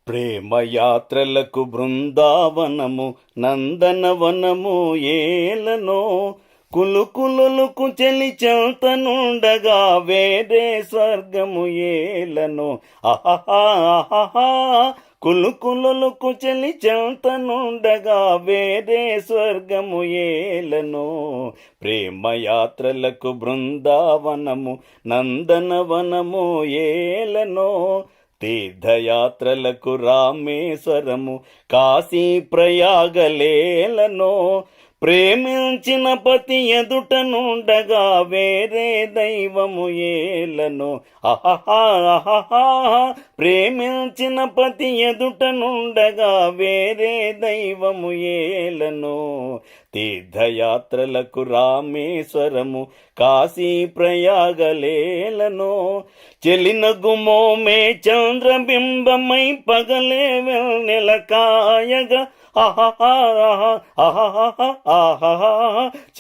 ప్రేమయాత్రలకు బృందావనము నందనవనము ఏలనో, కులుకులుకు చెలి చెంతనుండగా వేరే స్వర్గము ఏలనో. ఆహా కులుకులుకు చెలి చెంతనుండగా వేరే స్వర్గము ఏలనో. ప్రేమయాత్రలకు బృందావనము నందనవనము ఏలనో, తీర్థయాత్రలకు రామేశ్వరము కాశీ ప్రయాగలేలనో. ప్రేమించిన పతి ఎదుట నుండగా వేరే దైవము ఏలనో. ఆహా ప్రేమించిన పతి ఎదుట నుండగా వేరే దైవము ఏలనో. తీర్థయాత్రలకు రామేశ్వరము కాశీ ప్రయాగలేలనో. చెలినగుమో మే చంద్రబింబమై పగలే వెన్నెల కాయగా.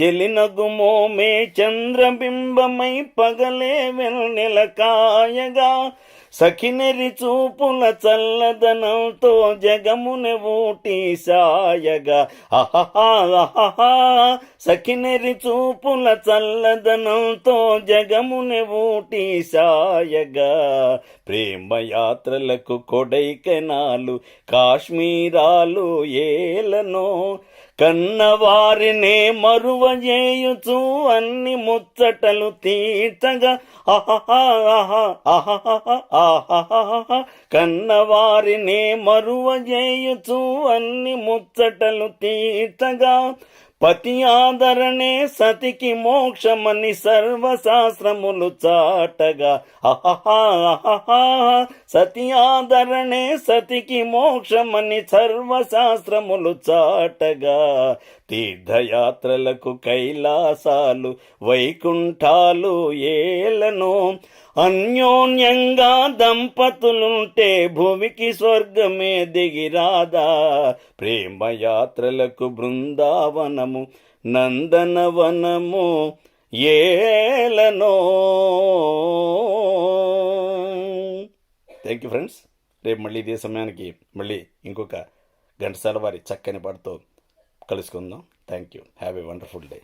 చెలినగుమో మే చంద్రబింబమై పగలే వెన్నెల కాయగా. సఖినెరి చూపుల చల్లదనంతో జగమున ఊటి సాయగా. సఖినెరి చూపుల చల్లదనంతో జగమున ఊటి సాయగా. ప్రేమయాత్రలకు కొడైకెనాలు కాశ్మీరాలు ఏలనో. కన్నవారినే మరువజేయుచు అన్ని ముచ్చటలు తీర్చగా. కన్నవారినే మరువజేయుచు అన్ని ముచ్చటలు తీర్చగా. పతి ఆదరణే సతికి మోక్షమని సర్వశాస్త్రములు చాటగా. సతి ఆదరణే సతికి మోక్షమని సర్వశాస్త్రములు చాటగా. తీర్థయాత్రలకు కైలాసాలు వైకుంఠాలు ఏలనో. అన్యోన్యంగా దంపతులుంటే భూమికి స్వర్గమే దిగిరాదా. ప్రేమయాత్రలకు బృందావనము నందనవనము ఏలనో. Thank you friends. రేపు మళ్ళీ ఇదే సమయానికి మళ్ళీ ఇంకొక ఘంటసాల వారి చక్కని పాటతో కలుసుకుందాం. Thank you. Have a wonderful day.